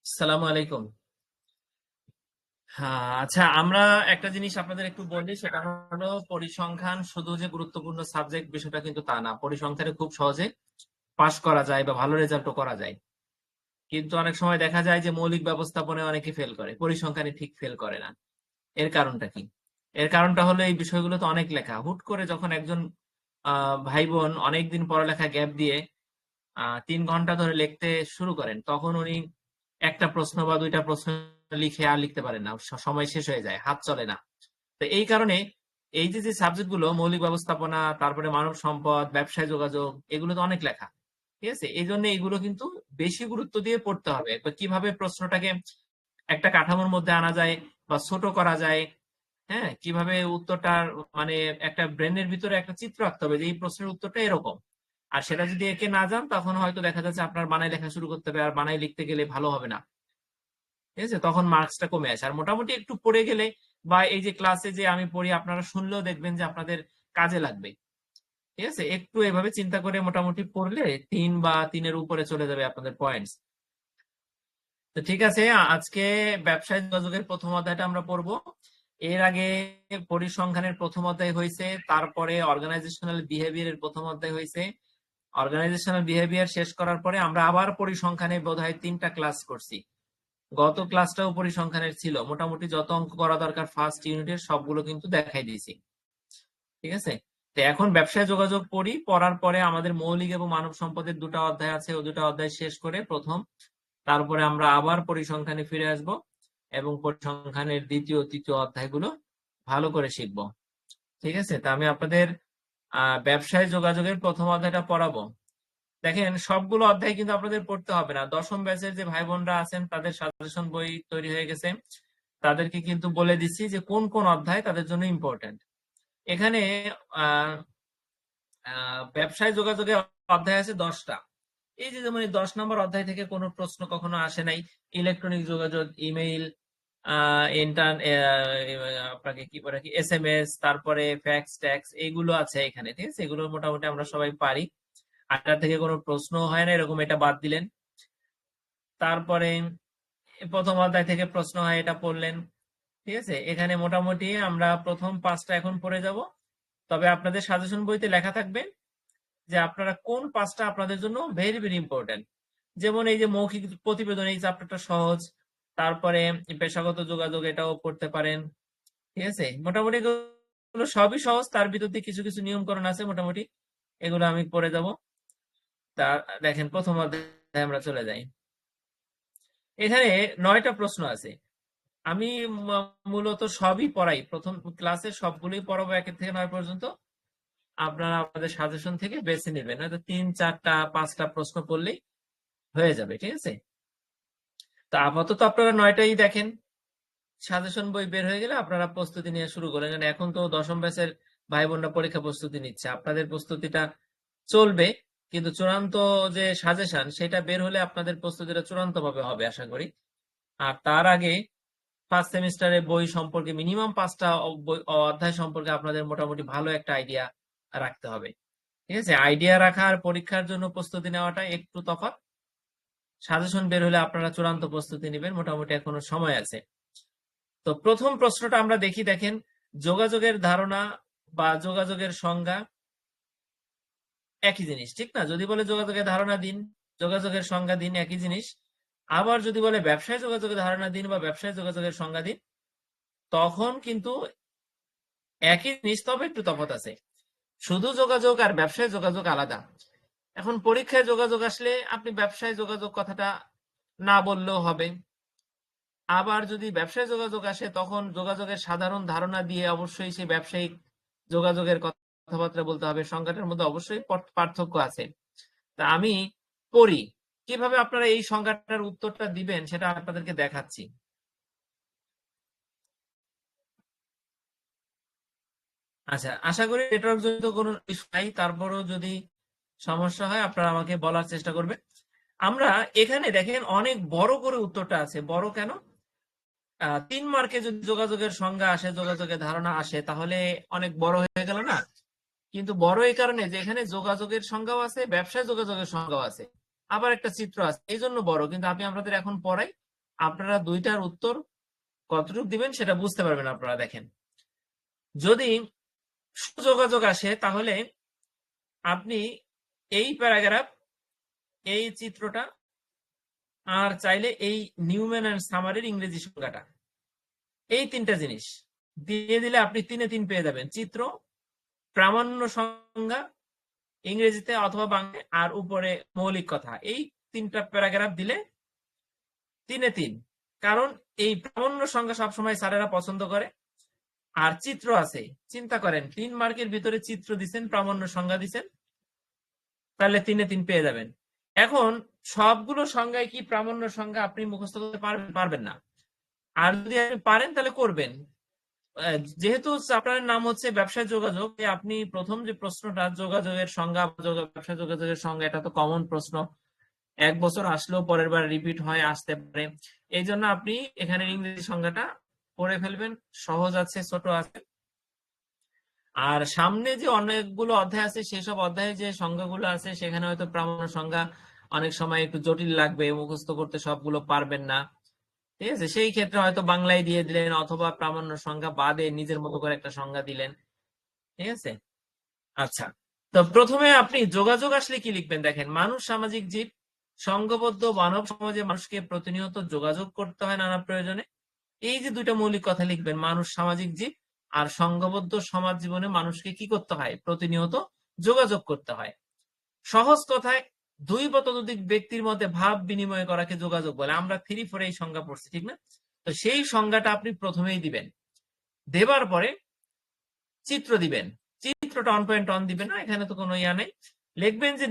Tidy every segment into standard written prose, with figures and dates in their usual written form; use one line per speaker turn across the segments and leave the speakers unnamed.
আসসালামু আলাইকুম। হ্যাঁ, আচ্ছা, আমরা একটা জিনিস আপনাদের একটু বলি, সেটা হলো পরিসংখ্যান শুধু যে গুরুত্বপূর্ণ সাবজেক্ট বিষয়টা কিন্তু তা না। পরিসংখ্যানে খুব সহজে পাশ করা যায় বা ভালো রেজাল্টও করা যায়, কিন্তু অনেক সময় দেখা যায় যে মৌলিক ব্যবস্থাপনায় অনেকে ফেল করে, পরিসংখ্যানে ঠিক ফেল করে না। এর কারণটা কি? এর কারণটা হলো এই বিষয়গুলো তো অনেক লেখা, হুট করে যখন একজন ভাই বোন অনেকদিন পড়ালেখা গ্যাপ দিয়ে 3 ঘন্টা ধরে লিখতে শুরু করেন, তখন উনি একটা প্রশ্ন বা দুইটা প্রশ্ন লিখে আর লিখতে পারেন না, সময় শেষ হয়ে যায়, হাত চলে না। তো এই কারণে এই যে যে সাবজেক্ট গুলো, মৌলিক ব্যবস্থাপনা, তারপরে মানব সম্পদ, ব্যবসায় যোগাযোগ, এগুলো তো অনেক লেখা। ঠিক আছে, এই জন্য এগুলো কিন্তু বেশি গুরুত্ব দিয়ে পড়তে হবে। কিভাবে প্রশ্নটাকে একটা কাঠামোর মধ্যে আনা যায় বা ছোট করা যায়, হ্যাঁ, কিভাবে উত্তরটার মানে একটা ব্রেনের ভিতরে একটা চিত্র আঁকতে হবে যে এই প্রশ্নের উত্তরটা এরকম। আর সেটা যদি একে না যান, তখন হয়তো দেখা যাচ্ছে আপনার বানায় লেখা শুরু করতে হবে, আর বানায় লিখতে গেলে ভালো হবে না। ঠিক আছে, তখন মার্কসটা কমে আসে। আর মোটামুটি একটু পড়ে গেলে বা এই যে ক্লাসে যে আমি পড়ি, আপনারা শুনলেও দেখবেন যে আপনাদের কাজে লাগবে। ঠিক আছে, একটু এভাবে চিন্তা করে মোটামুটি পড়লে 3 বা 3-এর উপরে চলে যাবে আপনাদের পয়েন্টস। তো ঠিক আছে, আজকে ব্যবসায় যোগাযোগের প্রথম অধ্যায়টা আমরা পড়বো। এর আগে পরিসংখ্যানের প্রথম অধ্যায় হয়েছে, তারপরে অর্গানাইজেশনাল বিহেভিয়ারের প্রথম অধ্যায় হয়েছে। অর্গানাইজেশনাল বিহেভিয়ার শেষ করার পরে আমরা আবার পরিসংখ্যানে বোধহয় 3টা ক্লাস করছি। গত ক্লাসটাও পরিসংখ্যানের ছিল, মোটামুটি যত অঙ্ক করা দরকার ফার্স্ট ইউনিটের সবগুলো কিন্তু দেখাই দিয়েছি। ঠিক আছে, তো এখন ব্যবসায় যোগাযোগ পড়ি, পড়ার পরে আমাদের মৌলিক এবং মানব সম্পদের 2টা অধ্যায় আছে, ওই 2টা অধ্যায় শেষ করে প্রথম, তারপরে আমরা আবার পরিসংখ্যানে ফিরে আসব এবং পরিসংখ্যানের দ্বিতীয় তৃতীয় অধ্যায়গুলো ভালো করে শিখব। ঠিক আছে, তা আমি আপনাদের ব্যবসায় যোগাযোগের প্রথম অধ্যায়টা পড়াবো। দেখেন, সবগুলো অধ্যায় কিন্তু আপনাদের পড়তে হবে না। দশম ব্যাচের যে ভাই বোনরা আছেন, তাদের সাজেশন বই তৈরি হয়ে গেছে, তাদেরকে কিন্তু বলে দিচ্ছি যে কোন কোন অধ্যায় তাদের জন্য ইম্পর্টেন্ট। এখানে আহ ব্যবসায় যোগাযোগে অধ্যায় আছে 10টা। এই যে যেমন 10 নম্বর অধ্যায় থেকে কোনো প্রশ্ন কখনো আসে নাই। ইলেকট্রনিক যোগাযোগ, ইমেইল, আপনাকে কি বলে কি, SMS, তারপরে ফ্যাক্স ট্যাক্স, এগুলো আছে এখানে। ঠিক আছে, এগুলো মোটামুটি আমরা সবাই পারি। 8টা থেকে কোনো প্রশ্ন হয় না এরকম, এটা বাদ দিলেন। তারপরে প্রথম অধ্যায় থেকে প্রশ্ন হয়, এটা পড়লেন। ঠিক আছে, এখানে মোটামুটি আমরা প্রথম 5টা এখন পড়ে যাব। তবে আপনাদের সাজেশন বইতে লেখা থাকবে যে আপনারা কোন 5টা আপনাদের জন্য ভেরি ভেরি ইম্পর্টেন্ট। যেমন এই যে মৌখিক প্রতিবেদন, এই চ্যাপ্টারটা সহজ। তারপরে পেশাগত যোগাযোগ, এটাও পড়তে পারেন। ঠিক আছে, মোটামুটি এগুলো সবই সহজ, তার ভিতর দিয়ে কিছু কিছু নিয়মকরণ আছে মোটামুটি, এগুলো আমি পড়ে যাব। তা দেখেন, প্রথম অধ্যায়ে আমরা চলে যাই। এখানে 9টা প্রশ্ন আছে। আমি মূলত সবই পড়াই, প্রথম ক্লাসে সবগুলোই পড়াবো 1 থেকে 9 পর্যন্ত। আপনারা আপনাদের সাজেশন থেকে বেছে নেবেন, হয়তো 3, 4, 5টা প্রশ্ন পড়লেই হয়ে যাবে। ঠিক আছে, তা আপাতত আপনারা 9টাই দেখেন। সাজেশন বই বের হয়ে গেলে আপনারা প্রস্তুতি নিয়ে শুরু করেন, কারণ এখন তো দশম ব্যাচের ভাই বোনরা পরীক্ষা প্রস্তুতি নিচ্ছে, আপনাদের প্রস্তুতিটা চলবে। কিন্তু চূড়ান্ত যে সাজেশন, সেটা বের হলে আপনাদের প্রস্তুতিটা চূড়ান্ত ভাবে হবে আশা করি। আর তার আগে ফার্স্ট সেমিস্টারে বই সম্পর্কে মিনিমাম 5টা অধ্যায় সম্পর্কে আপনাদের মোটামুটি ভালো একটা আইডিয়া রাখতে হবে। ঠিক আছে, আইডিয়া রাখা আর পরীক্ষার জন্য প্রস্তুতি নেওয়াটা একটু তফাৎ। সাজেশন বের হলে আপনারা চূড়ান্ত প্রস্তুতি নেবেন, মোটামুটি এখনো সময় আছে। তো প্রথম প্রশ্নটা আমরা দেখি। দেখেন, যোগাযোগের ধারণা বা যোগাযোগের সংজ্ঞা একই জিনিস, ঠিক না? যদি বলে যোগাযোগের ধারণা দিন, যোগাযোগের সংজ্ঞা দিন, একই জিনিস। আবার যদি বলে ব্যবসায় যোগাযোগের ধারণা দিন বা ব্যবসায় যোগাযোগের সংজ্ঞা দিন, তখন কিন্তু একই জিনিস, তবে একটু তফাৎ আছে। শুধু যোগাযোগ আর ব্যবসায় যোগাযোগ আলাদা। এখন পরীক্ষায় যোগাযোগ আসলে আপনি ব্যবসায় যোগাযোগ কথাটা না বললেও হবে। আবার যদি ব্যবসায় যোগাযোগ আসে, তখন যোগাযোগের সাধারণ ধারণা দিয়ে অবশ্যই সেই ব্যবসায়িক যোগাযোগের কথাবার্তা বলতে হবে। সংজ্ঞাটার মধ্যে অবশ্যই পার্থক্য আছে। তা আমি পড়ি, কিভাবে আপনারা এই সংজ্ঞাটার উত্তরটা দিবেন সেটা আপনাদেরকে দেখাচ্ছি। আচ্ছা, আশা করি নেটওয়ার্ক জনিত কোনো ইস্যু নাই, তারপরও যদি সমস্যা হয় আপনারা আমাকে বলার চেষ্টা করবেন। আমরা এখানে দেখেন অনেক বড় করে উত্তরটা আছে। বড় কেন? 3 মার্কে যদি যোগাযোগের সংজ্ঞা আসে, যোগাযোগের ধারণা আসে, তাহলে অনেক বড় হয়ে গেল না? কিন্তু বড় এই কারণে যে এখানে যোগাযোগের সংজ্ঞাও আছে, ব্যবসায় যোগাযোগের সংজ্ঞাও আছে, আবার একটা চিত্র আছে, এই জন্য বড়। কিন্তু আমি আপনাদের এখন পড়াই, আপনারা দুইটার উত্তর কতটুকু দিবেন সেটা বুঝতে পারবেন। আপনারা দেখেন, যদি সুযোগাযোগ আসে তাহলে আপনি এই প্যারাগ্রাফ, এই চিত্রটা, আর চাইলে এই নিউম্যান এন্ড সামারের ইংরেজি সংজ্ঞাটা, এই তিনটা জিনিস দিয়ে দিলে আপনি 3-3 পেয়ে যাবেন। চিত্র, প্রামাণ্য সংজ্ঞা ইংরেজিতে অথবা বাংলায়, আর উপরে মৌলিক কথা, এই তিনটা প্যারাগ্রাফ দিলে 3-3। কারণ এই প্রামাণ্য সংজ্ঞা সবসময় স্যারেরা পছন্দ করে, আর চিত্র আছে। চিন্তা করেন, 3 মার্কের ভিতরে চিত্র দিচ্ছেন, প্রামাণ্য সংজ্ঞা দিচ্ছেন, তাহলে 3-3 পেয়ে যাবেন। এখন সবগুলো সংজ্ঞায় কি প্রামাণ্য সংজ্ঞা আপনি মুখস্থ করতে পারবেন না, আর যদি আপনি পারেন তাহলে করবেন। যেহেতু আপনার নাম হচ্ছে ব্যবসায় যোগাযোগ, আপনি প্রথম যে প্রশ্নটা যোগাযোগের সংজ্ঞা, ব্যবসা যোগাযোগের সংজ্ঞা, এটা তো কমন প্রশ্ন, 1 বছর আসলেও পরের বার রিপিট হয় আসতে পারে। এই জন্য আপনি এখানে ইংরেজি সংজ্ঞাটা পড়ে ফেলবেন, সহজ আছে, ছোট আছে। আর সামনে যে অনেকগুলো অধ্যায় আছে, সেসব অধ্যায়ে যে সংজ্ঞাগুলো আছে সেখানে হয়তো প্রামাণ্য সংজ্ঞা অনেক সময় একটু জটিল লাগবে, মুখস্থ করতে সবগুলো পারবেন না, ঠিক আছে? সেই ক্ষেত্রে হয়তো বাংলায় দিয়ে দিলেন, অথবা প্রামাণ্য সংজ্ঞা বাদে নিজের মতো করে একটা সংজ্ঞা দিলেন, ঠিক আছে? আচ্ছা, তো প্রথমে আপনি যোগাযোগ আসলে কি লিখবেন দেখেন, মানুষ সামাজিক জীব, সংঘবদ্ধ মানব সমাজে মানুষকে প্রতিনিয়ত যোগাযোগ করতে হয় নানা প্রয়োজনে। এই যে দুইটা মৌলিক কথা লিখবেন, মানুষ সামাজিক জীব আর সংঘবদ্ধ সমাজ জীবনে মানুষকে কি করতে হয়, প্রতিনিয়ত যোগাযোগ করতে হয়। সহজ কথায় 2 বা ততোধিক ব্যক্তির মধ্যে ভাব বিনিময় করাকে যোগাযোগ বলে। আমরা 3-4 এই সংজ্ঞা পড়ছি, ঠিক না? তো সেই সংজ্ঞাটা আপনি প্রথমেই দিবেন, দেবার পরে চিত্র দিবেন। চিত্রটা অন পয়েন্ট অন দিবেন না, এখানে তো কোনো ইয়া নেই। লিখবেন যে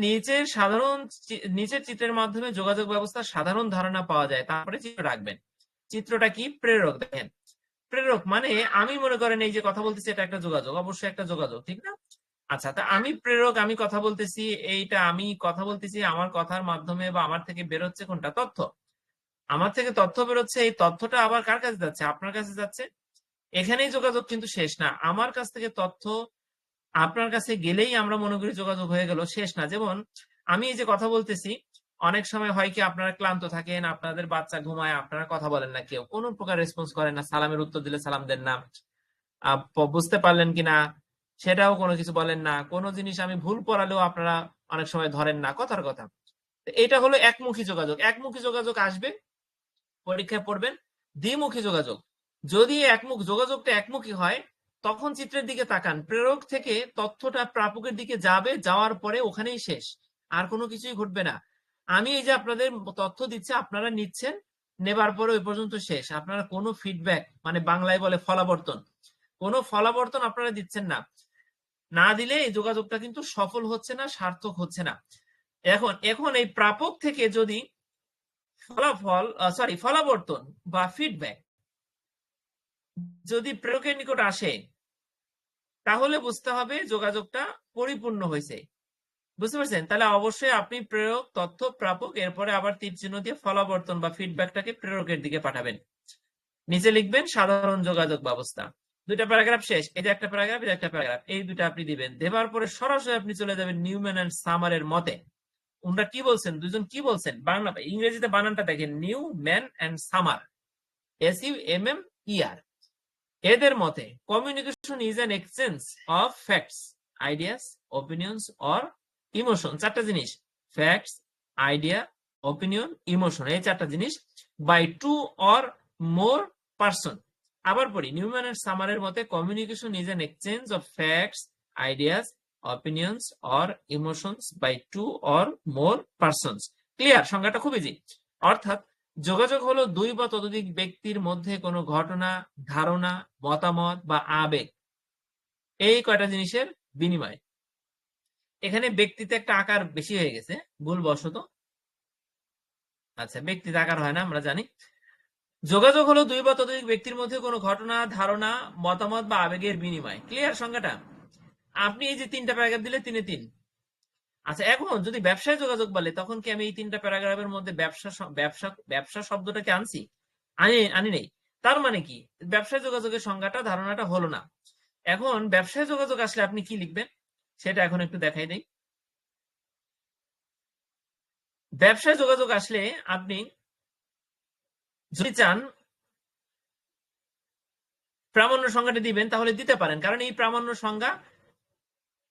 নিচের চিত্রের মাধ্যমে যোগাযোগ ব্যবস্থার সাধারণ ধারণা পাওয়া যায়, তারপরে চিত্র রাখবেন। চিত্রটা কি? প্রেরক। দেখেন, প্রেরক মানে আমি মনে করেন এই যে কথা বলতেছি, এটা একটা যোগাযোগ, অবশ্যই একটা যোগাযোগ, ঠিক না? আচ্ছা, তা আমি প্রেরক, আমি কথা বলতেছি, এইটা আমি কথা বলতেছি, আমার কথার মাধ্যমে বা আমার থেকে বেরোচ্ছে কোনটা? তথ্য। আমার থেকে তথ্য বেরোচ্ছে, এই তথ্যটা আবার কার কাছে যাচ্ছে? আপনার কাছে যাচ্ছে। এখানেই যোগাযোগ কিন্তু শেষ না। আমার কাছ থেকে তথ্য আপনার কাছে গেলেই আমরা মনে করি যোগাযোগ হয়ে গেল, শেষ না। যেমন আমি এই যে কথা বলতেছি, অনেক সময় হয় কি আপনারা ক্লান্ত থাকেন, আপনাদের বাচ্চা ঘুমায়, আপনারা কথা বলেন না, কেউ কোনো প্রকার রেসপন্স করেন না, সালামের উত্তর দিলে সালাম দেন না, বুঝতে পারলেন কিনা সেটাও কোনো কিছু বলেন না, কোনো জিনিস আমি ভুল পড়ালেও আপনারা অনেক সময় ধরেন না কথার কথা। এটা হলো একমুখী যোগাযোগ। একমুখী যোগাযোগ আসবে, পরীক্ষায় পড়বেন। দ্বিমুখী যোগাযোগ, যদি যোগাযোগটা একমুখী হয়, তখন চিত্রের দিকে তাকান, প্রেরক থেকে তথ্যটা প্রাপকের দিকে যাবে, যাওয়ার পরে ওখানেই শেষ, আর কোনো কিছুই ঘটবে না। আমি এই যে আপনাদের তথ্য দিচ্ছি, আপনারা নিচ্ছেন, নেবার পরে ওই পর্যন্ত শেষ। আপনারা কোনো ফিডব্যাক, মানে বাংলায় বলে ফলাবর্তন, কোনো ফলাবর্তন আপনারা দিচ্ছেন না। না দিলে এই যোগাযোগটা কিন্তু সফল হচ্ছে না, সার্থক হচ্ছে না। এখন এই প্রাপক থেকে যদি ফলাবর্তন বা ফিডব্যাক যদি প্রেরকের নিকট আসে, তাহলে বুঝতে হবে যোগাযোগটা পরিপূর্ণ হয়েছে। বুঝতে পারছেন? তাহলে অবশ্যই আপনি প্রেরক, তথ্য, প্রাপক, এরপরে আবার তীর চিহ্ন দিয়ে ফলাবর্তন বা ফিডব্যাকটাকে প্রেরকের দিকে পাঠাবেন। নিচে লিখবেন সাধারণ যোগাযোগ ব্যবস্থা। 2টা প্যারাগ্রাফ শেষ। এই যে একটা প্যারাগ্রাফ, এই যে একটা প্যারাগ্রাফ, এই দুটো আপনি দিবেন। দেবার পরে সরাসরি আপনি চলে যাবেন নিউম্যান এন্ড সামারের মতে। ওনারা কি বলছেন, দুজন কি বলছেন, বাংলা ইংরেজিতে বানানটা দেখেন, Newman and Summer, SUMMER। এদের মতে communication is an exchange of facts, ideas, opinions or emotion. 4টা জিনিস, ফ্যাক্টস, আইডিয়া, অপিনিয়ন, ইমোশন, এই 4টা জিনিস বাই 2 অর মোর পারসন। আবার পড়ি, নিউম্যান এন্ড সামারের মতে communication is an exchange of facts, ideas, opinions or emotions by 2 or more persons. Clear? সংজ্ঞাটা খুব ইজি। অর্থাৎ যোগাযোগ হলো 2 বা ততোধিক ব্যক্তির মধ্যে কোনো ঘটনা, ধারণা, মতামত বা আবেগ, এই কয়টা জিনিসের বিনিময়। এখানে ব্যক্তিতে একটা আকার বেশি হয়ে গেছে ভুলবশত। আচ্ছা, ব্যক্তিতে আকার হয় না, আমরা জানি। যোগাযোগ হলো 2 বা ততোধিক ব্যক্তির মধ্যে কোনো ঘটনা, ধারণা, মতামত বা আবেগের বিনিময়। ক্লিয়ার সংজ্ঞাটা? আপনি এই যে 3টা প্যারাগ্রাফ দিলে 3-3। আচ্ছা, এখন যদি ব্যবসায় যোগাযোগ বলে, তখন কি আমি এই 3টা প্যারাগ্রাফের মধ্যে ব্যবসা শব্দটাকে আনছি? আনি নেই। তার মানে কি, ব্যবসায় যোগাযোগের সংজ্ঞাটা, ধারণাটা হলো না। এখন ব্যবসায় যোগাযোগ আসলে আপনি কি লিখবেন সেটা এখন একটু দেখাই দেই। ব্যবসায় যোগাযোগ আসলে আপনি যদি চান প্রামাণ্য সংজ্ঞাটা দিবেন তাহলে দিতে পারেন, কারণ এই প্রামাণ্য সংজ্ঞা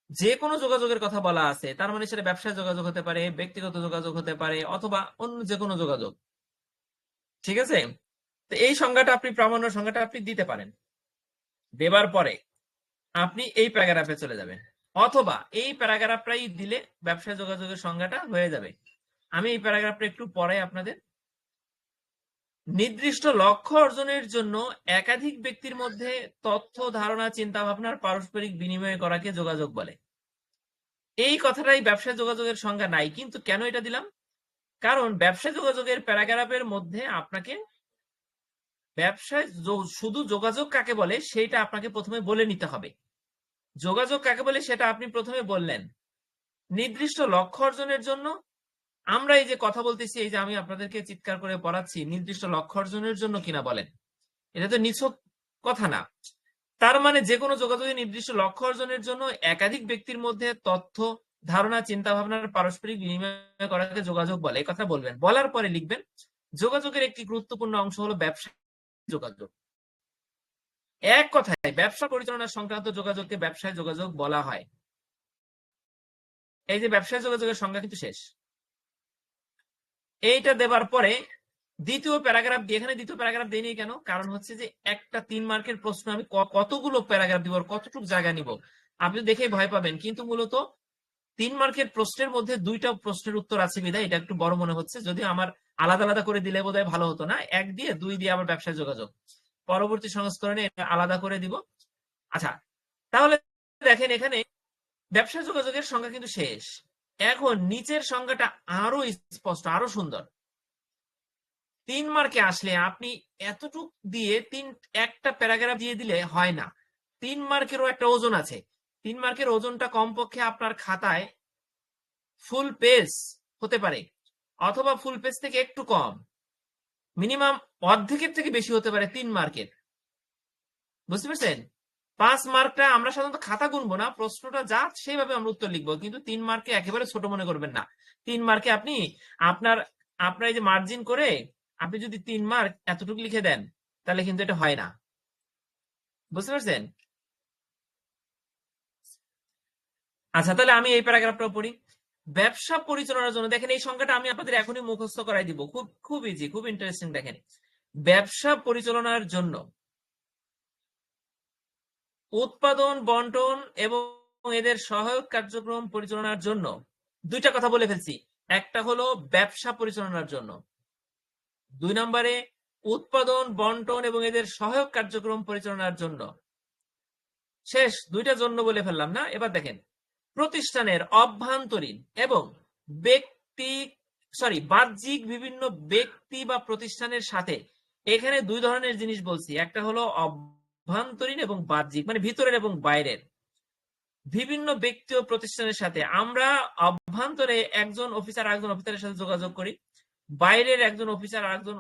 যে কোনো যোগাযোগের কথা বলা আছে, তার মানে সেটা ব্যবসায় যোগাযোগ হতে পারে, ব্যক্তিগত যোগাযোগ হতে পারে, অথবা অন্য যে কোনো যোগাযোগ। ঠিক আছে, তো এই সংজ্ঞাটা আপনি প্রামাণ্য সংজ্ঞাটা আপনি দিতে পারেন। দেবার পরে আপনি এই প্যারাগ্রাফে চলে যাবেন, অথবা এই প্যারাগ্রাফটাই দিলে ব্যবসায় যোগাযোগের সংজ্ঞাটা হয়ে যাবে। আমি এই প্যারাগ্রাফটা একটু পরে আপনাদের। নির্দিষ্ট লক্ষ্য অর্জনের জন্য একাধিক ব্যক্তির মধ্যে তথ্য, ধারণা, চিন্তা ভাবনার পারস্পরিক বিনিময় করাকে যোগাযোগ বলে। এই কথাটাই ব্যবসায় যোগাযোগের সংজ্ঞা নাই, কিন্তু কেন এটা দিলাম? কারণ ব্যবসা যোগাযোগের প্যারাগ্রাফের মধ্যে আপনাকে ব্যবসায় শুধু যোগাযোগ কাকে বলে সেটা আপনাকে প্রথমে বলে নিতে হবে। যোগাযোগ কাকে বলে সেটা আপনি প্রথমে বললেন। নির্দিষ্ট লক্ষ্য অর্জনের জন্য আমরা এই যে কথা বলতেছি, এই যে আমি আপনাদেরকে চিৎকার করে পড়াচ্ছি, নির্দিষ্ট লক্ষ্য অর্জনের জন্য কিনা বলেন, এটা তো নিছক কথা না। তার মানে যে কোনো যোগাযোগের নির্দিষ্ট লক্ষ্য অর্জনের জন্য একাধিক ব্যক্তির মধ্যে তথ্য, ধারণা, চিন্তা ভাবনার পারস্পরিক বিনিময় করাকে যোগাযোগ বলে। এই কথা বলবেন, বলার পরে লিখবেন যোগাযোগের একটি গুরুত্বপূর্ণ অংশ হলো ব্যবসা যোগাযোগ। এক কথায় ব্যবসা পরিচালনা সংক্রান্ত যোগাযোগকে ব্যবসায় যোগাযোগ বলা হয়। এই যে ব্যবসায় যোগাযোগের সংজ্ঞা কিন্তু শেষ। এইটা দেবার পরে দ্বিতীয় প্যারাগ্রাফ দিয়ে, এখানে দ্বিতীয় প্যারাগ্রাফ দেয়নি কেন? কারণ হচ্ছে যে একটা 3 মার্কের প্রশ্ন আমি কতগুলো প্যারাগ্রাফ দিব, কতটুকু জায়গা নিব আপনি দেখে ভয় পাবেন, কিন্তু মূলত 3 মার্কের প্রশ্নের মধ্যে 2টা প্রশ্নের উত্তর আছে বিধায় এটা একটু বড় মনে হচ্ছে। যদি আমার আলাদা আলাদা করে দিলে বোধহয় ভালো হতো না, 1 দিয়ে 2 দিয়ে আবার ব্যবসায় যোগাযোগ, পরবর্তী সংস্করণে এটা আলাদা করে দিব। আচ্ছা, তাহলে দেখেন এখানে ব্যবসা যোগাযোগের সংজ্ঞা কিন্তু শেষ। এখন নিচের সংজ্ঞাটা আরো স্পষ্ট, আরো সুন্দর। 3 মার্কে আসলে আপনি এতটুক দিয়ে একটা প্যারাগ্রাফ দিয়ে দিলে হয় না। 3 মার্কেরও একটা ওজন আছে। 3 মার্কের ওজনটা কমপক্ষে আপনার খাতায় ফুল পেজ হতে পারে, অথবা ফুল পেজ থেকে একটু কম, মিনিমাম অর্ধেকের থেকে বেশি হতে পারে 3 মার্কের। বুঝতে পারছেন? 5 মার্কটা আমরা সাধারণত খাতা গুনবো না, প্রশ্নটা যা সেইভাবে আমরা উত্তর লিখবো, কিন্তু 3 মার্কে একেবারে ছোট মনে করবেন না। 3 মার্কে আপনি আপনার আপনার এই যে মার্জিন করে আপনি যদি 3 মার্ক এতটুকু লিখে দেন, তাহলে কিন্তু এটা হয় না। বুঝতে পারছেন? আচ্ছা, তাহলে আমি এই প্যারাগ্রাফটা পড়ি। ব্যবসা পরিচালনার জন্য, দেখেন এই সংখ্যাটা আমি আপনাদের এখনই মুখস্থ করাই দিব, খুব খুব ইজি, খুব ইন্টারেস্টিং। দেখেন, ব্যবসা পরিচালনার জন্য উৎপাদন, বন্টন এবং এদের সহায়ক কার্যক্রম পরিচালনার জন্য, 2টা কথা বলে ফেলছি। একটা হলো ব্যবসা পরিচালনার জন্য, 2 নম্বরে উৎপাদন, বন্টন এবং এদের সহায়ক কার্যক্রম পরিচালনার জন্য। শেষ, 2টা জন্য বলে ফেললাম না? এবার দেখেন, প্রতিষ্ঠানের অভ্যন্তরীণ এবং বাহ্যিক বিভিন্ন ব্যক্তি বা প্রতিষ্ঠানের সাথে, এখানে 2 ধরনের জিনিস বলছি, একটা হলো অভ্যন্তরীণ এবং বাহ্যিক, মানে ভিতরের এবং বাইরের। বিভিন্ন ব্যক্তি ও প্রতিষ্ঠানের সাথে আমরা অভ্যন্তরে একজন অফিসার আরেকজন অফিসারের সাথে যোগাযোগ করি, বাইরের একজন অফিসার আরেকজন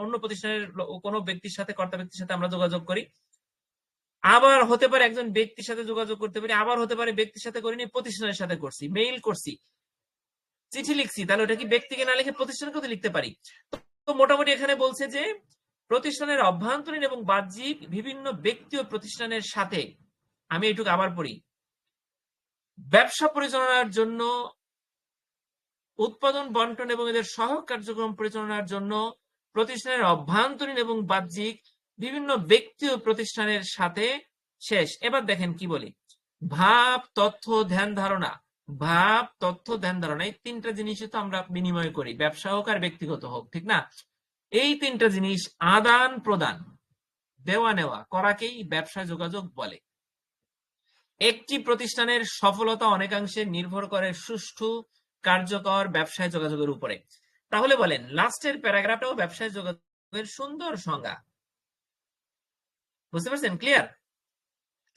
অন্য প্রতিষ্ঠানের কোনো ব্যক্তির সাথে, কর্তা ব্যক্তির সাথে আমরা যোগাযোগ করি। আবার হতে পারে একজন ব্যক্তির সাথে যোগাযোগ করতে পারি, আবার হতে পারে ব্যক্তির সাথে করিনি, প্রতিষ্ঠানের সাথে করছি, মেইল করছি, চিঠি লিখছি, তাহলে ওটা কি ব্যক্তিকে না লিখে প্রতিষ্ঠানকে তো লিখতে পারি। তো মোটামুটি এখানে বলছে যে প্রতিষ্ঠানের অভ্যন্তরীণ এবং বাহ্যিক বিভিন্ন ব্যক্তি ও প্রতিষ্ঠানের সাথে, আমি এইটুকু আবার পড়ি, ব্যবসা পরিচালনার জন্য, উৎপাদন, বন্টন এবং এদের সহায়ক কার্যক্রম পরিচালনার জন্য প্রতিষ্ঠানের অভ্যন্তরীণ এবং বাহ্যিক বিভিন্ন ব্যক্তি ও প্রতিষ্ঠানের সাথে। শেষ। এবার দেখেন কি বলি, ভাব, তথ্য, ধ্যান ধারণা। ভাব, তথ্য, ধ্যান ধারণা, এই 3টা জিনিসই তো আমরা বিনিময় করি, ব্যবসা হোক আর ব্যক্তিগত হোক, ঠিক না? এই 3টা জিনিস আদান প্রদান, দেওয়া নেওয়া করাকেই ব্যবসা যোগাযোগ বলে। একটি প্রতিষ্ঠানের সফলতা অনেকাংশে নির্ভর করে সুষ্ঠু কার্যকর ব্যবসায় যোগাযোগের উপরে। তাহলে বলেন, লাস্টের প্যারাগ্রাফটাও ব্যবসায় যোগাযোগের সুন্দর সংজ্ঞা। বুঝতে পারছেন? ক্লিয়ার?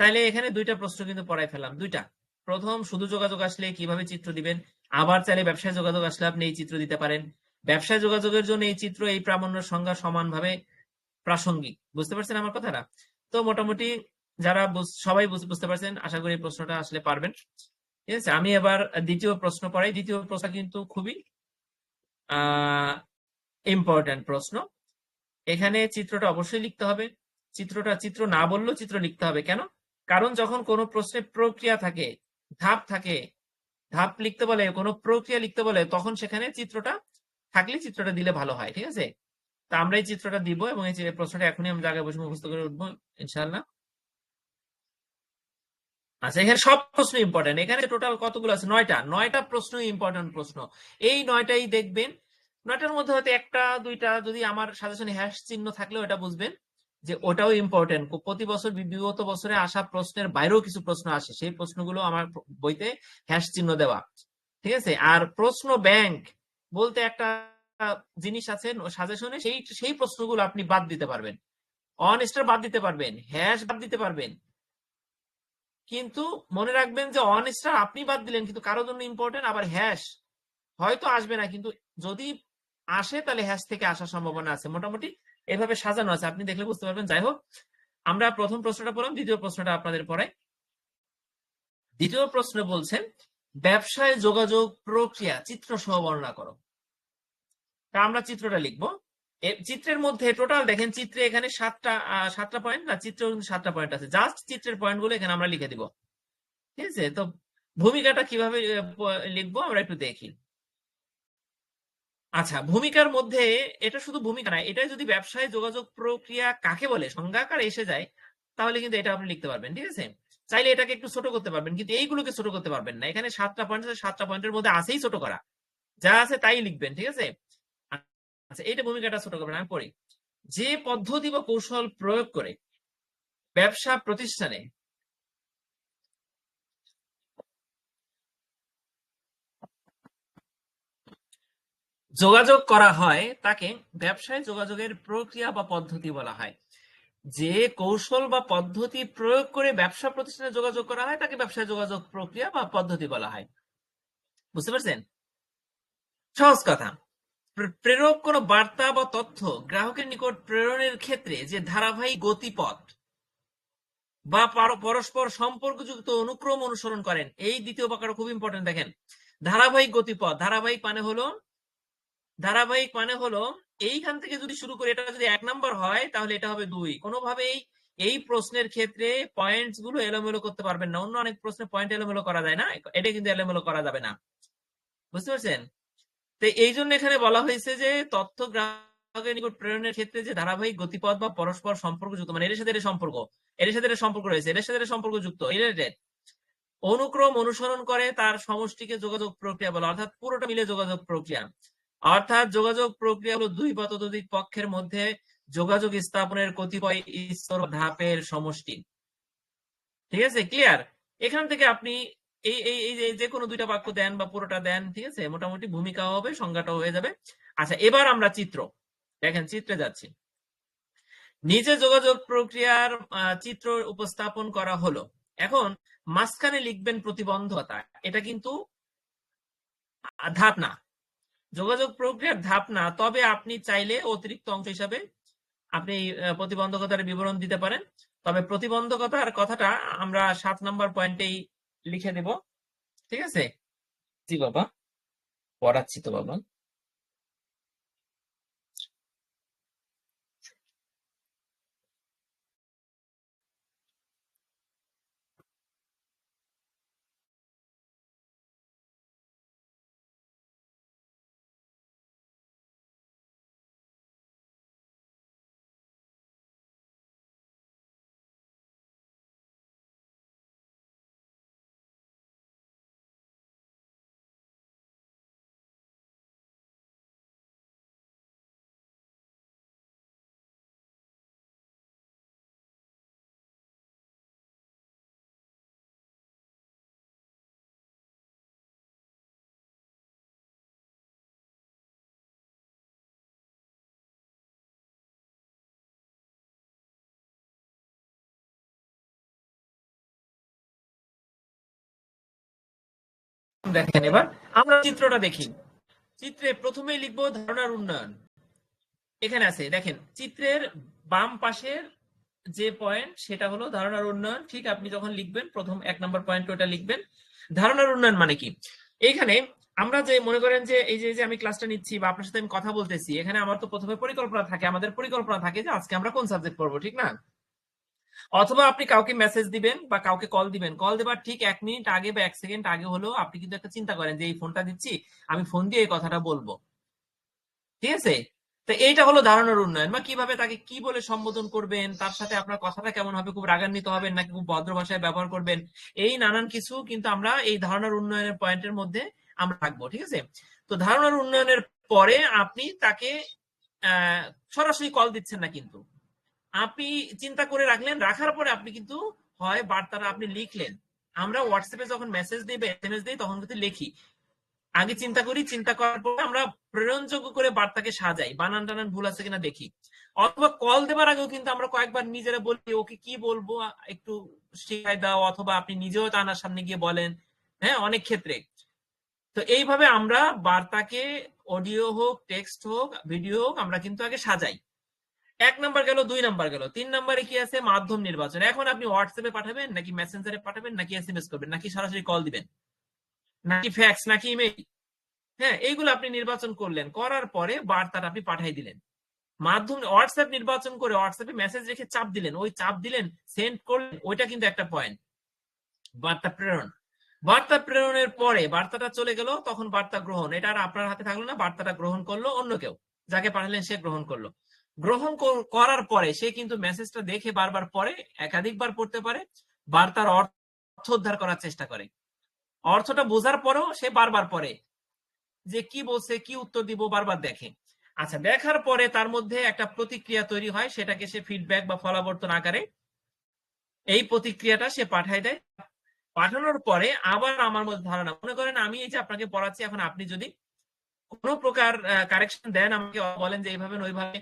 তাইলে এখানে 2টা প্রশ্ন কিন্তু পড়াই ফেললাম, 2টা। প্রথম, শুধু যোগাযোগ আসলে কিভাবে চিত্র দিবেন। আবার চাইলে ব্যবসায় যোগাযোগ আসলে আপনি এই চিত্র দিতে পারেন। ব্যবসায় যোগাযোগের জন্য এই চিত্র, এই প্রামাণ্য সংজ্ঞা সমানভাবে প্রাসঙ্গিক। বুঝতে পারছেন আমার কথাটা? তো মোটামুটি যারা সবাই বুঝতে পারছেন, আশা করি প্রশ্নটা আসলে পারবেন। ঠিক আছে, আমি এবার দ্বিতীয় প্রশ্ন পড়াই। দ্বিতীয় প্রশ্ন কিন্তু খুবই ইম্পর্টেন্ট প্রশ্ন। এখানে চিত্রটা অবশ্যই লিখতে হবে। চিত্র না বললেও চিত্র লিখতে হবে। কেন? কারণ যখন কোনো প্রশ্নে প্রক্রিয়া থাকে, ধাপ থাকে, ধাপ লিখতে বলে, কোনো প্রক্রিয়া লিখতে বলে, তখন সেখানে চিত্রটা থাকলে চিত্রটা দিলে ভালো হয়। ঠিক আছে? তা আমরা এই চিত্রটা দিব এবং এই প্রশ্নটা এখনই আমরা জায়গায় বসে মুখস্থ করে উঠবো ইনশাআল্লাহ। আচ্ছা, এখানে সব প্রশ্ন ইম্পর্টেন্ট। এখানে টোটাল কতগুলো আছে? 9টা প্রশ্ন ইম্পর্টেন্ট প্রশ্ন। এই 9টাই দেখবেন। 9টার মধ্যে হয়তো একটা দুইটা যদি আমার সাজেশনে হ্যাশ চিহ্ন থাকলেও এটা বুঝবেন যে ওটাও ইম্পর্টেন্ট। প্রতি বছর বিগত বছরে আসা প্রশ্নের বাইরেও কিছু প্রশ্ন আসে, সেই প্রশ্নগুলো আমার বইতে হ্যাশ চিহ্ন দেওয়া। ঠিক আছে? আর প্রশ্ন ব্যাংক বলতে একটা জিনিস আছে সাজেশনে, সেই প্রশ্নগুলো আপনি বাদ দিতে পারবেন। অন স্টার বাদ দিতে পারবেন, হ্যাশ বাদ দিতে পারবেন, কিন্তু মনে রাখবেন যে অন স্টার আপনি বাদ দিলেন কিন্তু কারোর জন্য ইম্পর্টেন্ট, আবার হ্যাশ হয়তো আসবে না, কিন্তু যদি আসে তাহলে হ্যাশ থেকে আসার সম্ভাবনা আছে। মোটামুটি এভাবে সাজানো আছে, আপনি দেখলে বুঝতে পারবেন। যাই হোক, আমরা প্রথম প্রশ্নটা পড়লাম, দ্বিতীয় প্রশ্নটা আপনাদের পড়াই। দ্বিতীয় প্রশ্ন বলছেন ব্যবসায় যোগাযোগ প্রক্রিয়া চিত্র সহ বর্ণনা করো। তা আমরা চিত্রটা লিখবো। চিত্রের মধ্যে টোটাল দেখেন, চিত্রে এখানে সাতটা পয়েন্ট না, চিত্র 7টা পয়েন্ট আছে। জাস্ট চিত্রের পয়েন্ট গুলো এখানে আমরা লিখে দিব। ঠিক আছে? তো ভূমিকাটা কিভাবে লিখবো আমরা একটু দেখি। আচ্ছা, ভূমিকার মধ্যে এটা শুধু ভূমিকা না, এটা যদি ব্যবসায় যোগাযোগ প্রক্রিয়া কাকে বলে সংজ্ঞাকার এসে যায়, তাহলে কিন্তু এটা আপনি লিখতে পারবেন। ঠিক আছে? চাইলে এটাকে একটু ছোট করতে পারবেন, কিন্তু এইগুলোকে ছোট করতে পারবেন না। এখানে 7টা পয়েন্ট আছে, 7টা পয়েন্টের মধ্যে আছেই ছোট করা, যা আছে তাই লিখবেন। ঠিক আছে? আচ্ছা, এইটা ভূমিকাটা ছোট করবেন। আমি পড়ি। যে পদ্ধতি বা কৌশল প্রয়োগ করে ব্যবসা প্রতিষ্ঠানে যোগাযোগ করা হয় তাকে ব্যবসায় যোগাযোগের প্রক্রিয়া বা পদ্ধতি বলা হয়। যে কৌশল বা পদ্ধতি প্রয়োগ করে ব্যবসা প্রতিষ্ঠানে যোগাযোগ করা হয় তাকে ব্যবসায় যোগাযোগ প্রক্রিয়া বা পদ্ধতি বলা হয়। বুঝতে পারছেন? সহজ কথা। প্রেরক কোনো বার্তা বা তথ্য গ্রাহকের নিকট প্রেরণের ক্ষেত্রে যে ধারাবাহিক গতিপথ বা পরস্পর সম্পর্কযুক্ত অনুক্রম অনুসরণ করেন, এই দ্বিতীয় বাক্যটা খুব ইম্পর্টেন্ট। দেখেন, ধারাবাহিক গতিপথ, ধারাবাহিক মানে হলো এইখান থেকে যদি শুরু করে এটা যদি 1 নাম্বার হয় তাহলে এটা হবে 2। কোনোভাবেই এই প্রশ্নের ক্ষেত্রে পয়েন্টস গুলো এলোমেলো করতে পারবেন না। অন্য অনেক প্রশ্নে পয়েন্ট এলোমেলো করা যায় না, এটা কিন্তু এলোমেলো করা যাবে না। বুঝতে পারছেন? তো এই জন্য এখানে বলা হয়েছে যে তথ্য গ্রাহকের নিকট প্রেরণের ক্ষেত্রে যে ধারাবাহিক গতিপথ বা পরস্পর সম্পর্কযুক্ত, মানে এর সাথে এর সম্পর্ক, এর সাথে এর সম্পর্ক রয়েছে, এর সাথে এর সম্পর্কযুক্ত, রিলেটেড, অনুক্রম অনুসরণ করে তার সমষ্টিকে যোগাযোগ প্রক্রিয়া বলা, অর্থাৎ পুরোটা মিলে যোগাযোগ প্রক্রিয়া। অর্থাৎ যোগাযোগ প্রক্রিয়া হলো দুই বা ততোধিক পক্ষের মধ্যে যোগাযোগ স্থাপনের কতিপয় স্তর ধাপের সমষ্টি। ঠিক আছে? ক্লিয়ার? এখান থেকে আপনি এই এই এই যে কোনো দুইটা বাক্য দেন বা পুরোটা দেন, ঠিক আছে, মোটামুটি ভূমিকাও হবে, সংজ্ঞাটাও হয়ে যাবে। আচ্ছা, এবার আমরা চিত্র দেখেন, চিত্রে যাচ্ছি। নিজে যোগাযোগ প্রক্রিয়ার চিত্র উপস্থাপন করা হলো। এখন মাঝখানে লিখবেন প্রতিবন্ধকতা। এটা কিন্তু ধাপ না, যোগাযোগ প্রক্রিয়ার ধাপ না, তবে আপনি চাইলে অতিরিক্ত অংশ হিসাবে আপনি প্রতিবন্ধকতার বিবরণ দিতে পারেন। তবে প্রতিবন্ধকতার কথাটা আমরা 7 নাম্বার পয়েন্টেই লিখে দেব। ঠিক আছে? জি বাবা, পড়াচ্ছি তো বাবা। দেখেন, এবার আমরা চিত্রটা দেখি। চিত্রে প্রথমেই লিখবো ধারণার উন্নয়ন। এখানে আছে, দেখেন চিত্রের বাম পাশের যে পয়েন্ট সেটা হলো ধারণার উন্নয়ন। ঠিক আপনি যখন লিখবেন প্রথম 1 নম্বর পয়েন্ট ওটা লিখবেন। ধারণার উন্নয়ন মানে কি? এইখানে আমরা যে মনে করেন যে এই যে আমি ক্লাসটা নিচ্ছি বা আপনার সাথে আমি কথা বলতেছি, এখানে আমার তো প্রথমে পরিকল্পনা থাকে, আমাদের পরিকল্পনা থাকে যে আজকে আমরা কোন সাবজেক্ট পড়বো, ঠিক না? অথবা আপনি কাউকে মেসেজ দিবেন বা কাউকে কল দিবেন, কল দেবার ঠিক 1 মিনিট আগে বা 1 সেকেন্ড আগে হলেও আপনি কিন্তু একটা চিন্তা করেন যে এই ফোনটা দিচ্ছি, আমি ফোন দিয়ে এই কথাটা বলবো, ঠিক আছে? তো এইটা হলো ধারণার উন্নয়ন, বা কিভাবে তাকে কি বলে সম্বোধন করবেন, তার সাথে আপনার কথাটা কেমন হবে, খুব রাগান্বিত হবেন নাকি খুব ভদ্র ভাষায় ব্যবহার করবেন, এই নানান কিছু কিন্তু আমরা এই ধারণার উন্নয়নের পয়েন্টের মধ্যে আমরা রাখবো, ঠিক আছে? তো ধারণার উন্নয়নের পরে আপনি তাকে আহ সরাসরি কল দিচ্ছেন না, কিন্তু আপনি চিন্তা করে রাখলেন, রাখার পরে আপনি কিন্তু হয় বার্তাটা আপনি লিখলেন। আমরা হোয়াটসঅ্যাপে যখন মেসেজ দিই বা এসএমএস দিই তখন কিন্তু লিখি, আগে চিন্তা করি, চিন্তা করার পরে আমরা প্রেরণযোগ্য করে বার্তাকে সাজাই, বানান টানান ভুল আছে কিনা দেখি। অথবা কল দেবার আগেও কিন্তু আমরা কয়েকবার নিজেরা বলি ওকে কি বলবো একটু শিখাই দাও, অথবা আপনি নিজেও তার সামনে গিয়ে বলেন, হ্যাঁ, অনেক ক্ষেত্রে। তো এইভাবে আমরা বার্তাকে অডিও হোক, টেক্সট হোক, ভিডিও হোক, আমরা কিন্তু আগে সাজাই। 1 নাম্বার গেল, 2 নাম্বার গেল, 3 নাম্বারে কি আছে? মাধ্যম নির্বাচন। এখন আপনি হোয়াটসঅ্যাপে পাঠাবেন নাকি মেসেঞ্জারে পাঠাবেন নাকি এসএমএস করবেন নাকি সরাসরি কল দিবেন নাকি ফ্যাক্স নাকি ইমেইল, হ্যাঁ, এইগুলো আপনি নির্বাচন করলেন, করার পরে বার্তাটা আপনি পাঠাই দিলেন। মাধ্যম হোয়াটসঅ্যাপ নির্বাচন করে হোয়াটসঅ্যাপে মেসেজ রেখে চাপ দিলেন, ওই চাপ দিলেন, সেন্ড করলেন, ওইটা কিন্তু একটা পয়েন্ট, বার্তা প্রেরণ। বার্তা প্রেরণের পরে বার্তাটা চলে গেল, তখন বার্তা গ্রহণ, এটা আর আপনার হাতে থাকলো না, বার্তাটা গ্রহণ করলো অন্য কেউ, যাকে পাঠালেন সে গ্রহণ করলো। গ্রহণ করার পরে সে কিন্তু মেসেজটা দেখে বারবার পড়ে, একাধিকবার পড়তে পারে, বার্তার অর্থ উদ্ধার করার চেষ্টা করে, অর্থটা বোঝার পরেও সে বারবার পড়ে যে কি বলছে, কি উত্তর দিব, বারবার দেখে। আচ্ছা, দেখার পরে তার মধ্যে একটা প্রতিক্রিয়া তৈরি হয়, সেটাকে সে ফিডব্যাক বা ফলাবর্তন আকারে এই প্রতিক্রিয়াটা সে পাঠায় দেয়। পাঠানোর পরে আবার আমার মধ্যে ধারণা, মনে করেন আমি এই যে আপনাকে পড়াচ্ছি, এখন আপনি যদি কোনো প্রকার কারেকশন দেন, আমাকে বলেন যে এইভাবে ওইভাবে,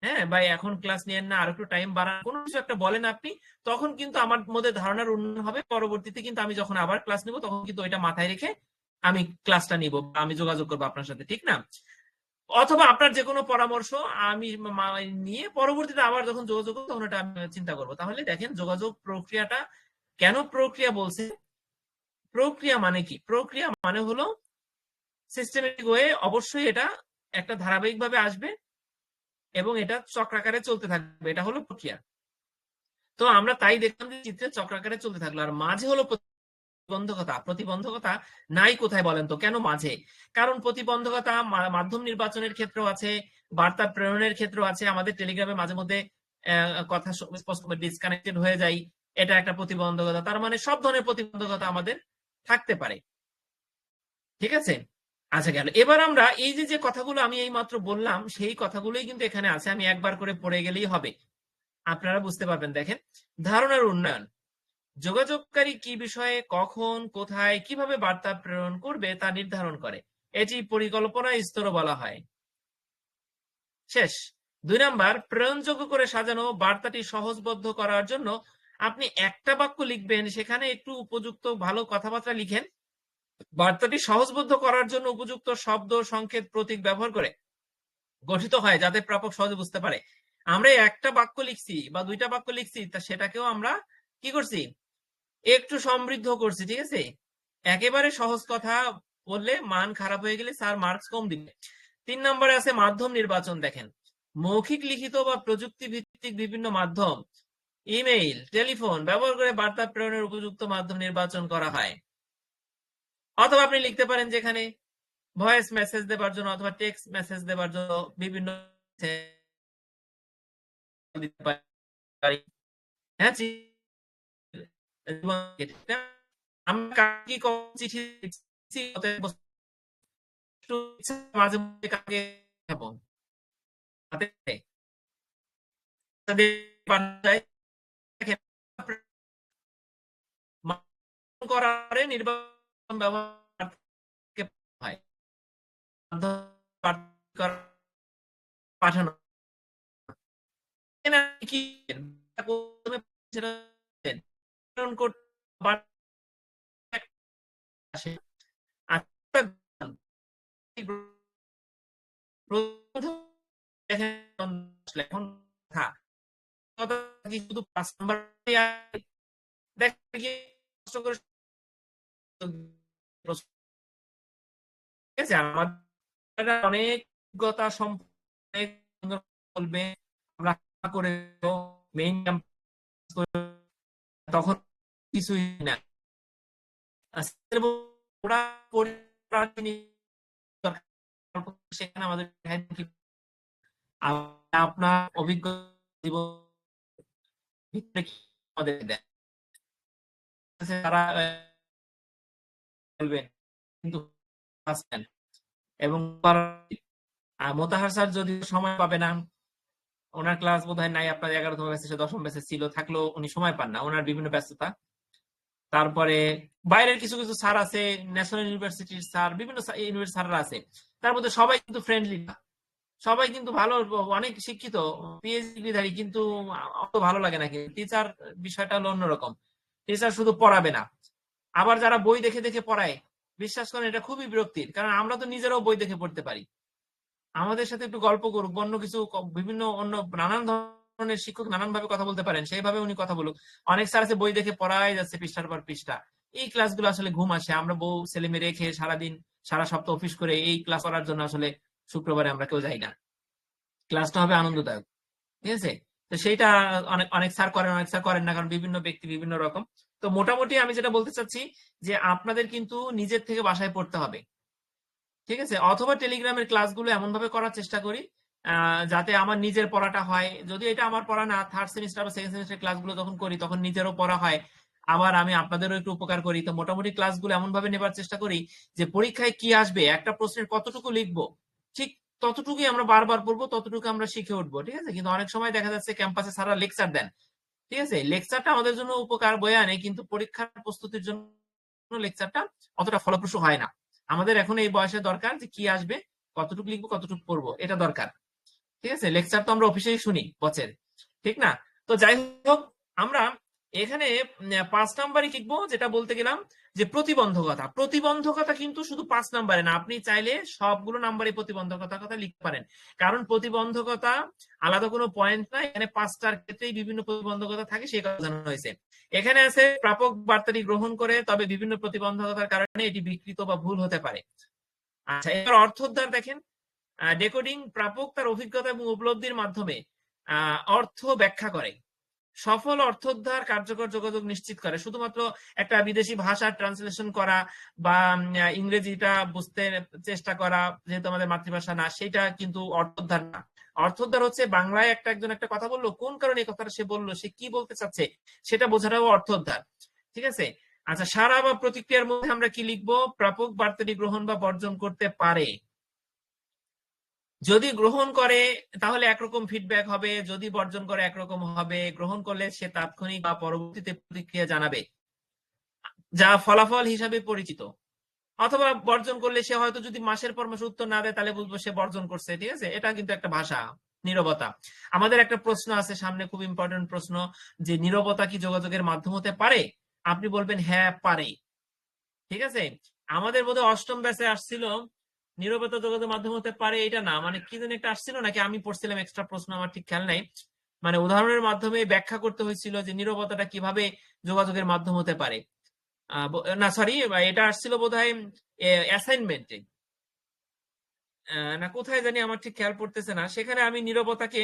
হ্যাঁ ভাই এখন ক্লাস নিয়েন না, আর একটু টাইম বাড়ান, কোনো কিছু একটা বলেন আপনি, তখন কিন্তু আমার মধ্যে ধারণার উন্নয়ন হবে। পরবর্তীতে কিন্তু আমি যখন আবার ক্লাস নিব তখন কিন্তু ওইটা মাথায় রেখে আমি ক্লাসটা নিব, আমি যোগাযোগ করবো আপনার সাথে, ঠিক না? অথবা আপনার যে কোনো পরামর্শ আমি নিয়ে পরবর্তীতে আবার যখন যোগাযোগ করবো তখন এটা আমি চিন্তা করবো। তাহলে দেখেন যোগাযোগ প্রক্রিয়াটা কেন প্রক্রিয়া বলছে? প্রক্রিয়া মানে কি? প্রক্রিয়া মানে হলো সিস্টেমেটিক ওয়ে, অবশ্যই এটা একটা ধারাবাহিক ভাবে আসবে এবং এটা চক্রাকারে চলতে থাকবে, এটা হলো প্রক্রিয়া। তো আমরা তাই দেখলাম যে চিত্রে চক্রাকারে চলতে থাকলো, আর মাঝে হলো প্রতিবন্ধকতা। প্রতিবন্ধকতা নাই কোথায় বলেন তো? কেন মাঝে? কারণ প্রতিবন্ধকতা মাধ্যম নির্বাচনের ক্ষেত্রেও আছে, বার্তা প্রেরণের ক্ষেত্রেও আছে। আমাদের টেলিগ্রামে মাঝে মধ্যে কথা স্পষ্ট ডিসকানেক্টেড হয়ে যায়, এটা একটা প্রতিবন্ধকতা। তার মানে সব ধরনের প্রতিবন্ধকতা আমাদের থাকতে পারে, ঠিক আছে? আচ্ছা, গেল। এবার আমরা এই যে কথাগুলো আমি এই মাত্র বললাম সেই কথাগুলোই কিন্তু এখানে আছে, আমি একবার করে পড়ে গেলেই হবে, আপনারা বুঝতে পারবেন। দেখেন, ধারণার উন্নয়ন, যোগাযোগকারী কি বিষয়ে, কখন, কোথায়, কিভাবে বার্তা প্রেরণ করবে তা নির্ধারণ করে, এটি পরিকল্পনা স্তরও বলা হয়। শেষ। 2 নাম্বার, প্রেরণযোগ্য করে সাজানো, বার্তাটি সহজবদ্ধ করার জন্য আপনি একটা বাক্য লিখবেন, সেখানে একটু উপযুক্ত ভালো কথাবার্তা লিখেন, বার্তাটি সহজবদ্ধ করার জন্য উপযুক্ত শব্দ, সংকেত, প্রতীক ব্যবহার করে গঠিত হয় যাতে প্রাপক সহজে বুঝতে পারে। আমরা একটা বাক্য লিখছি বা 2টা বাক্য লিখছি, তা সেটাকেও আমরা কি করছি? একটু সমৃদ্ধ করছি, ঠিক আছে? একেবারে সহজ কথা বললে মান খারাপ হয়ে গেলে স্যার মার্কস কম দিবে। 3 নম্বরে আছে মাধ্যম নির্বাচন। দেখেন, মৌখিক, লিখিত বা প্রযুক্তি ভিত্তিক বিভিন্ন মাধ্যম, ইমেইল, টেলিফোন ব্যবহার করে বার্তা প্রেরণের উপযুক্ত মাধ্যম নির্বাচন করা হয়। অথবা আপনি লিখতে পারেন যেখানে ভয়েস মেসেজ দেবার জন্য অথবা টেক্সট মেসেজ দেবার জন্য বিভিন্ন দিতে পারি। হ্যাঁ, আমরা কি চিঠি লিখছি, মাঝে মধ্যে কাকে করারে নির্বাচন ব্যবহার হয়, পাঠানো কি এখন শুধু 5 নাম্বার দেখ আছে? আমাদের অনেক অভিজ্ঞতা সম্পর্কে বলবে, আমরা করে মেইন তখন কিছুই না, ওরা সেখানে আমাদের আপনার অভিজ্ঞতা জীবন আমাদের দেয় তারা বলবেন কিন্তু আসছেন এবং মোতাহার স্যার যদি সময় পাবে না, ওনার ক্লাস বোধ হয় নাই আপনার 11তম ব্যাচে, 10ম ব্যাচে ছিল, থাকলেও উনি সময় পান না, ওনার বিভিন্ন ব্যস্ততা। তারপরে বাইরের কিছু কিছু স্যার আছে, ন্যাশনাল ইউনিভার্সিটির স্যার, বিভিন্ন ইউনিভার্সিটি স্যাররা আছে, তার মধ্যে সবাই কিন্তু ফ্রেন্ডলি না, সবাই কিন্তু ভালো, অনেক শিক্ষিত পিএইচডি ধারী, কিন্তু অত ভালো লাগে না। টিচার বিষয়টা হলো অন্যরকম, টিচার শুধু পড়াবে না, আবার যারা বই দেখে দেখে পড়ায়, বিশ্বাস করেন এটা খুবই বিরক্তির, কারণ আমরা তো নিজেরাও বই দেখে পড়তে পারি, আমাদের সাথে একটু গল্প করুক, অন্য কিছু বিভিন্ন অন্য নানান ধরনের শিক্ষক নানান ভাবে কথা বলতে পারেন, সেইভাবে উনি কথা বলুক। অনেক স্যার আছে বই দেখে পড়াই যাচ্ছে পৃষ্ঠার পর পৃষ্ঠা, এই ক্লাসগুলো আসলে ঘুম আসে, আমরা বউ ছেলে মেয়ে রেখে সারাদিন সারা সপ্তাহ অফিস করে এই ক্লাস করার জন্য আসলে শুক্রবারে আমরা কেউ যাই না, ক্লাসটা হবে আনন্দদায়ক, ঠিক আছে? তো সেইটা অনেক অনেক স্যার করেন, অনেক স্যার করেন না, কারণ বিভিন্ন ব্যক্তি বিভিন্ন রকম। তো মোটামুটি আমি যেটা বলতে চাচ্ছি যে আপনাদের কিন্তু নিজের থেকে বাসায় পড়তে হবে, ঠিক আছে? অথবা টেলিগ্রামের ক্লাসগুলো এমন ভাবে করার চেষ্টা করি যাতে আমার নিজের পড়াটা হয়, যদি এটা আমার পড়া না, থার্ড সেমিস্টার বা সেকেন্ড সেমিস্টার ক্লাসগুলো যখন করি তখন নিজেরও পড়া হয়, আবার আমি আপনাদেরও একটু উপকার করি। তো মোটামুটি ক্লাসগুলো এমন ভাবে নেবার চেষ্টা করি যে পরীক্ষায় কি আসবে, একটা প্রশ্নের কতটুকু লিখবো, ঠিক ততটুকুই আমরা বারবার পড়বো, ততটুকু আমরা শিখে উঠবো, ঠিক আছে? কিন্তু অনেক সময় দেখা যাচ্ছে ক্যাম্পাসে সারা লেকচার দেন, ঠিক আছে, লেকচারটা আমাদের জন্য উপকার বয়ে আনে, কিন্তু পরীক্ষার প্রস্তুতির জন্য লেকচারটা অতটা ফলপ্রসূ হয় না। আমাদের এখন এই বয়সে দরকার যে কি আসবে, কতটুকু লিখবো, কতটুকু পড়বো, এটা দরকার, ঠিক আছে? লেকচার তো আমরা অফিসেই শুনি বসের, ঠিক না? তো যাই হোক, আমরা এখানে 5 নাম্বারই লিখবো, যেটা বলতে গেলাম যে প্রতিবন্ধকতা। প্রতিবন্ধকতা কিন্তু শুধু 5 নাম্বারে না, আপনি চাইলে সবগুলো নাম্বারে প্রতিবন্ধকতার কথা লিখতে পারেন, কারণ প্রতিবন্ধকতা আলাদা কোনো পয়েন্ট না, এখানে 5টার ক্ষেত্রেই বিভিন্ন প্রতিবন্ধকতা থাকে, সেই কথা জানানো হয়েছে। এখানে আছে প্রাপক বার্তাটি গ্রহণ করে, তবে বিভিন্ন প্রতিবন্ধকতার কারণে এটি বিকৃত বা ভুল হতে পারে। আচ্ছা, এবার অর্থোদ্ধার দেখেন। ডেকোডিং, প্রাপক তার অভিজ্ঞতা এবং উপলব্ধির মাধ্যমে অর্থ ব্যাখ্যা করে। সফল অর্থোদ্ধার কার্যকর যোগাযোগ নিশ্চিত করে। শুধুমাত্র একটা বিদেশি ভাষা ট্রান্সলেশন করা বা ইংরেজিটা বুঝতে চেষ্টা করা, যেহেতু আমাদের মাতৃভাষা না, সেটা কিন্তু অর্থোদ্ধার না। অর্থোদ্ধার হচ্ছে বাংলায় একজন একটা কথা বললো, কোন কারণে এই কথাটা সে বললো, সে কি বলতে চাচ্ছে, সেটা বোঝাটাও অর্থোদ্ধার, ঠিক আছে? আচ্ছা, সারা বা প্রতিক্রিয়ার মধ্যে আমরা কি লিখবো? প্রাপক বার্তাটি গ্রহণ বা বর্জন করতে পারে। যদি গ্রহণ করে তাহলে একরকম ফিডব্যাক হবে, যদি বর্জন করে একরকম হবে। গ্রহণ করলে সে তাৎক্ষণিক বা পরবর্তীতে প্রতিক্রিয়া জানাবে, যা ফলাফল হিসাবে পরিচিত। অথবা বর্জন করলে সে হয়তো যদি মাসের পর মাস উত্তর না দেয়, তাহলে বুঝবো সে বর্জন করছে, ঠিক আছে? এটা কিন্তু একটা ভাষা, নীরবতা। আমাদের একটা প্রশ্ন আছে সামনে, খুব ইম্পর্টেন্ট প্রশ্ন, যে নীরবতা কি যোগাযোগের মাধ্যম হতে পারে? আপনি বলবেন হ্যাঁ পারে, ঠিক আছে? আমাদের বোধহয় 8ম ব্যাচে আসছিল নীরবতা যোগাযোগের মাধ্যম হতে পারে, এটা না, মানে কি যেন একটা আসছিল, নাকি আমি পড়ছিলাম এক্সট্রা প্রশ্ন, আমার ঠিক খেয়াল নাই। মানে উদাহরণের মাধ্যমে ব্যাখ্যা করতে হয়েছিল যে নীরবতাটা কিভাবে যোগাযোগের মাধ্যম হতে পারে। না সরি, এটা আসছিল বোধহয় অ্যাসাইনমেন্টে, না কোথায় জানি, আমার ঠিক খেয়াল পড়তেছে না। সেখানে আমি নীরবতাকে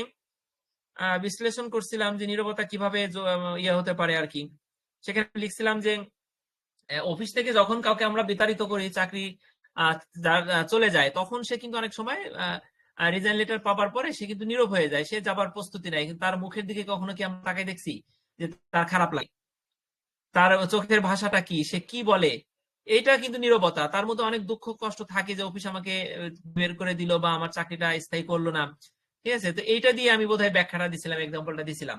বিশ্লেষণ করছিলাম যে নীরবতা কিভাবে ইয়ে হতে পারে আর কি। সেখানে লিখছিলাম যে অফিস থেকে যখন কাউকে আমরা বিতাড়িত করি, চাকরি চলে যায়, তখন সে কিন্তু অনেক সময় রিজাইন লেটার পাওয়ার পরে সে কিন্তু নীরব হয়ে যায়, সে যাবার প্রস্তুতি নেয়, কিন্তু তার মুখের দিকে কখনো কি আমরা তাকাই দেখছি যে তার খারাপ লাগে, তার চোখের ভাষাটা কি, সে কি বলে, এইটা কিন্তু নীরবতা। তার মধ্যে অনেক দুঃখ কষ্ট থাকে যে অফিস আমাকে বের করে দিল বা আমার চাকরিটা স্থায়ী করলো না, ঠিক আছে? তো এইটা দিয়ে আমি বোধহয় ব্যাখ্যাটা দিছিলাম, এক্সাম্পলটা দিছিলাম।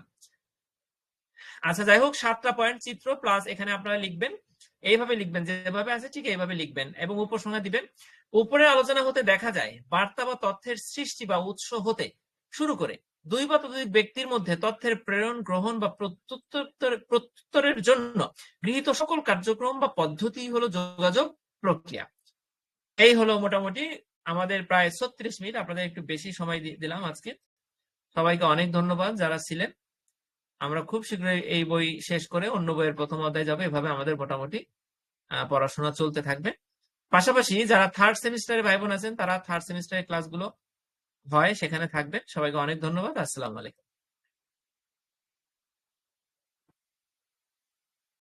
আচ্ছা, যাই হোক, 7টা পয়েন্ট চিত্র প্লাস এখানে আপনারা লিখবেন, এইভাবে লিখবেন, যেভাবে আছে ঠিক এইভাবে লিখবেন এবং উপসংহার দিবেন। উপরে আলোচনা হতে দেখা যায় বার্তা বা তথ্যের সৃষ্টি বা উৎস হতে শুরু করে দুই বা ততোধিক ব্যক্তির মধ্যে তথ্যের প্রেরণ, গ্রহণ বা প্রত্যুত্তরের জন্য গৃহীত সকল কার্যক্রম বা পদ্ধতি হলো যোগাযোগ প্রক্রিয়া। এই হলো মোটামুটি আমাদের প্রায় 36 মিনিট, আপনাদের একটু বেশি সময় দিলাম আজকে। সবাইকে অনেক ধন্যবাদ যারা ছিলেন। আমরা খুব শীঘ্রই এই বই শেষ করে অন্য বইয়ের প্রথম অধ্যায় যাবে, এভাবে আমাদের মোটামুটি পড়াশোনা চলতে থাকবে। পাশাপাশি যারা থার্ড সেমিস্টারে ভাই বোন আছেন তারা থার্ড সেমিস্টারের ক্লাসগুলো হয় সেখানে থাকবেন। সবাইকে অনেক ধন্যবাদ। আসসালামু আলাইকুম।